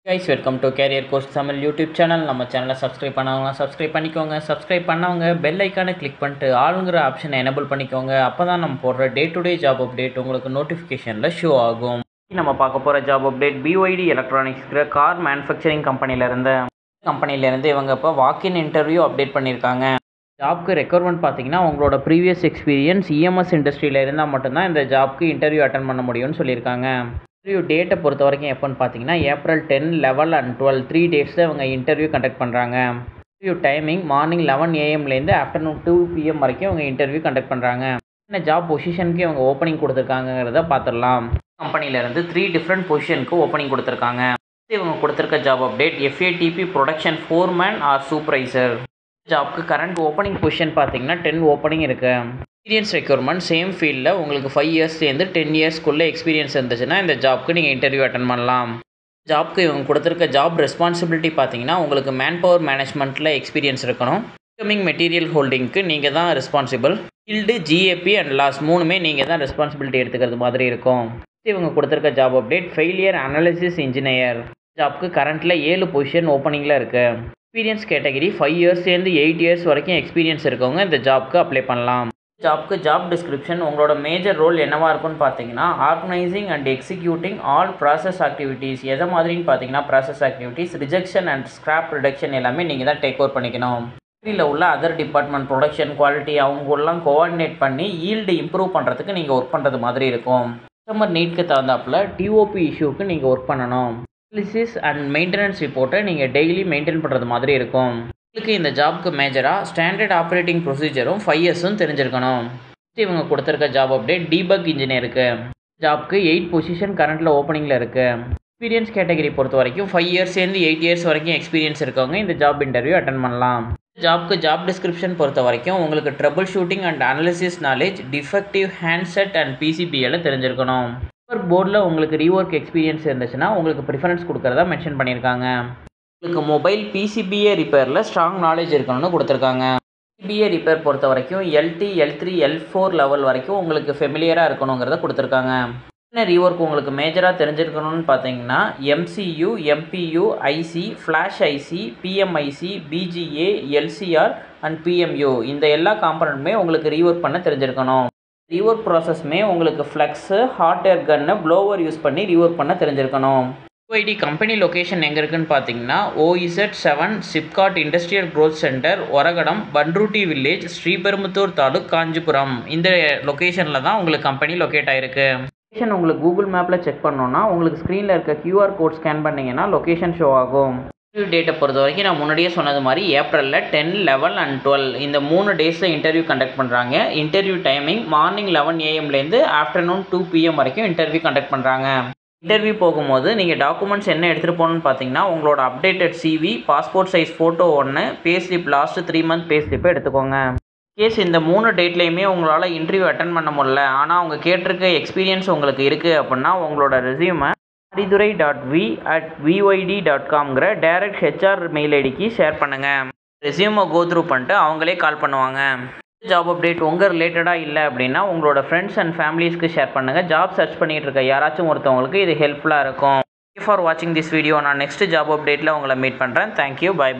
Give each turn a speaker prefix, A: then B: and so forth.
A: Guys welcome to carrier course Tamil YouTube channel. நம்ம சேனலை subscribe பண்ணவங்க சப்ஸ்கிரைப் பண்ணிக்கோங்க. சப்ஸ்கிரைப் பண்ணவங்க பெல் ஐக்கானை கிளிக் பண்ணிட்டு ஆளுங்கிற ஆப்ஷனை எனேபிள் பண்ணிக்கோங்க. அப்போ தான் நம்ம போடுற day to day job update உங்களுக்கு நோட்டிஃபிகேஷனில் ஷோ ஆகும். நம்ம பார்க்க போகிற ஜாப் அப்டேட் BYD எலக்ட்ரானிக்ஸ்கிற கார் மேனுஃபேக்சரிங் கம்பெனிலேருந்து இவங்க இப்போ வாக்கின் இன்டர்வியூ அப்டேட் பண்ணியிருக்காங்க. ஜாப்க்கு ரெக்யர்மெண்ட் பார்த்தீங்கன்னா உங்களோட ப்ரீவியஸ் எக்ஸ்பீரியன்ஸ் EMS இண்டஸ்ட்ரியில் இருந்தால் மட்டும்தான் இந்த ஜாப்க்கு இன்டர்வியூ அட்டன் பண்ண முடியும்னு சொல்லியிருக்காங்க. இன்டர்வியூ டேட்டை பொறுத்த வரைக்கும் எப்போன்னு பார்த்தீங்கன்னா April 10, 11 and 12 3 டேட்ஸில் இவங்க இன்டர்வியூ கண்டக்ட் பண்ணுறாங்க. Interview timing morning 11 AM afternoon 2 PM வரைக்கும் இவங்க இன்டர்வியூ கண்டக்ட் பண்ணுறாங்க. என்ன ஜாப் பொசிஷனுக்கு இவங்க ஓப்பனிங் கொடுத்துருக்காங்கிறத பார்த்துடலாம். கம்பெனிலேருந்து 3 டிஃப்ரெண்ட் பொசிஷனுக்கு ஓப்பனிங் கொடுத்துருக்காங்க. இவங்க கொடுத்துருக்க job update FATP production foreman or supervisor. ஜாப்க்கு கரண்ட் ஓப்பனிங் பொசிஷன் பார்த்தீங்கன்னா 10 ஓப்பனிங் இருக்குது. எக்ஸ்பீரியன்ஸ் ரெக்யர்மெண்ட் சேம் ஃபீல்டில் உங்களுக்கு 5 இயர்ஸ்லேருந்து 10 இயர்ஸ்க்குள்ளே எக்ஸ்பீரியன்ஸ் இருந்துச்சுன்னா இந்த ஜாப்க்கு நீங்கள் இன்டர்வியூ அட்டன் பண்ணலாம். ஜாப்க்கு இவங்க கொடுத்துருக்க ஜாப் ரெஸ்பான்சிபிலிட்டி பார்த்தீங்கன்னா உங்களுக்கு மேன் பவர் மேனேஜ்மெண்ட்டில் எக்ஸ்பீரியன்ஸ் இருக்கணும். இன்கமிங் மெட்டீரியல் ஹோல்டிங்க்கு நீங்கள் தான் responsible. Field GAP and loss மூணுமே நீங்கள் தான் ரெஸ்பான்சிபிலிட்டி எடுத்துக்கிறது மாதிரி இருக்கும். இவங்க கொடுத்துருக்க job update failure analysis engineer. ஜாப்க்கு கரண்ட்டில் 7 பொசிஷன் ஓப்பனிங்கில் இருக்குது. எக்ஸ்பீரியன்ஸ் கேட்டகரி 5 இயர்ஸ்லேருந்து 8 இயர்ஸ் வரைக்கும் எக்ஸ்பீரியன்ஸ் இருக்கவங்க இந்த ஜாப்க்கு அப்ளை பண்ணலாம். ஜாப்க்கு ஜாப் டிஸ்கிரிப்ஷன் உங்களோட மேஜர் ரோல் என்னவாக இருக்குன்னு பார்த்தீங்கன்னா organizing and executing all process activities. எதை மாதிரின்னு பார்த்தீங்கன்னா process activities, rejection and scrap reduction எல்லாமே நீங்கள் தான் டேக் ஓவர் பண்ணிக்கணும். ஃபீல்டில் உள்ள அதர் டிபார்ட்மெண்ட் ப்ரொடக்ஷன் குவாலிட்டி அவங்களெலாம் கோஆர்டினேட் பண்ணி ஈல்டு இம்ப்ரூவ் பண்ணுறதுக்கு நீங்கள் ஒர்க் பண்ணுறது மாதிரி இருக்கும். கஸ்டமர் நீட்க்கு தகுந்தாப்பில் TOP இஷ்யூக்கு நீங்கள் ஒர்க் பண்ணணும். அனாலிசிஸ் அண்ட் மெயின்டெனன்ஸ் ரிப்போர்ட்டை நீங்கள் டெய்லி மெயின்டைன் பண்ணுறது மாதிரி இருக்கும். உங்களுக்கு இந்த ஜாப்க்கு மேஜராக ஸ்டாண்டர்ட் ஆப்ரேட்டிங் ப்ரொசீஜரும் 5 இயர்ஸும் தெரிஞ்சிருக்கணும். இவங்க கொடுத்துருக்க ஜாப் அப்டேட் டீபக் இன்ஜினியருக்கு. ஜாப்க்கு 8 பொசிஷன் கரண்ட்டில் ஓப்பனிங்கில் இருக்குது. எக்ஸ்பீரியன்ஸ் கேட்டகரி பொறுத்த வரைக்கும் 5 இயர்ஸ்லேருந்து 8 இயர்ஸ் வரைக்கும் எக்ஸ்பீரியன்ஸ் இருக்கவங்க இந்த ஜாப் இன்டர்வியூ அட்டன் பண்ணலாம். ஜாப்க்கு ஜாப் டிஸ்கிரிப்ஷன் பொறுத்த வரைக்கும் உங்களுக்கு trouble shooting and analysis knowledge, defective handset and PCBL தெரிஞ்சிருக்கணும். ஒர்க் போர்டில் உங்களுக்கு ரீஒர்க் எக்ஸ்பீரியன்ஸ் இருந்துச்சுன்னா உங்களுக்கு ப்ரிஃபரன்ஸ் கொடுக்குறதா மென்ஷன் பண்ணியிருக்காங்க. உங்களுக்கு மொபைல் PCBA ரிப்பேரில் ஸ்ட்ராங் நாலேஜ் இருக்கணும்னு கொடுத்துருக்காங்க. PCBA ரிப்பேர் பொறுத்த வரைக்கும் LT, L3, L4 லெவல் வரைக்கும் உங்களுக்கு ஃபெமிலியராக இருக்கணுங்கிறத கொடுத்துருக்காங்க. என்ன ரீஒர்க் உங்களுக்கு மேஜராக தெரிஞ்சிருக்கணும்னு பார்த்தீங்கன்னா MCU, MPU, IC, flash IC, PMIC, BGA, LCR and PMU இந்த எல்லா காம்பனண்ட்டுமே உங்களுக்கு ரீஒர்க் பண்ண தெரிஞ்சிருக்கணும். ரீஒர்க் ப்ராசஸ்மே உங்களுக்கு ஃப்ளக்ஸு, ஹாட் ஏர் கன்னு, ப்ளோவர் யூஸ் பண்ணி ரீஒர்க் பண்ண தெரிஞ்சிருக்கணும். BYD கம்பெனி லொக்கேஷன் எங்கே இருக்குன்னு பார்த்தீங்கன்னா OZ7 SIPCOT industrial growth centre, Oragadam, Panruti village, Sriperumbudur taluk, Kanchipuram. இந்த லொக்கேஷனில் தான் உங்களுக்கு கம்பெனி லொக்கேட் ஆகிருக்கு. லொக்கேஷன் உங்களுக்கு கூகுள் மேப்பில் செக் பண்ணோன்னா உங்களுக்கு ஸ்க்ரீனில் இருக்க QR கோட் ஸ்கேன் பண்ணிங்கன்னா லொக்கேஷன் ஷோ ஆகும். இன்டர்வியூ டேட்டை பொறுத்த வரைக்கும் நான் முன்னாடியே சொன்னது மாதிரி April 10, 11 and 12 இந்த 3 டேஸில் இன்டர்வியூ கண்டக்ட் பண்ணுறாங்க. Interview timing morning 11 AM afternoon 2 PM வரைக்கும் இன்டர்வியூ கண்டக்ட் பண்ணுறாங்க. இன்டர்வியூ போகும்போது நீங்கள் டாக்குமெண்ட்ஸ் என்ன எடுத்துகிட்டு போகணுன்னு பார்த்தீங்கன்னா உங்களோட updated CV, passport size photo 1, payslip last 3 month பேஸ்லிப்பை எடுத்துக்கோங்க. கேஸ் இந்த 3 டேட்லேயுமே உங்களால் இன்டர்வியூ அட்டன் பண்ண முடியல, ஆனால் அவங்க கேட்டிருக்க எக்ஸ்பீரியன்ஸ் உங்களுக்கு இருக்குது அப்படின்னா உங்களோட ரெஸ்யூமை aridurai.v@vyd.com டைரக்ட் HR மெயில் ஐடிக்கு ஷேர் பண்ணுங்கள். ரெஸ்யூமை கோத்ரூ பண்ணிட்டு அவங்களே கால் பண்ணுவாங்க. ஜாப் அப்டேட் உங்கள் ரிலேட்டடாக இல்லை அப்படின்னா உங்களோட ஃப்ரெண்ட்ஸ் அண்ட் ஃபேமிலிஸ்க்கு ஷேர் பண்ணுங்கள். ஜாப் சர்ச் பண்ணிகிட்டு இருக்க யாராச்சும் ஒருத்தவங்களுக்கு இது ஹெல்ப்ஃபுல்லாக இருக்கும். தேங்க்யூ ஃபார் வாட்சிங் திஸ் வீடியோ. நான் நெக்ஸ்ட் ஜாப் அப்டேட்டில் உங்களை மீட் பண்ணுறேன். Thank you, by.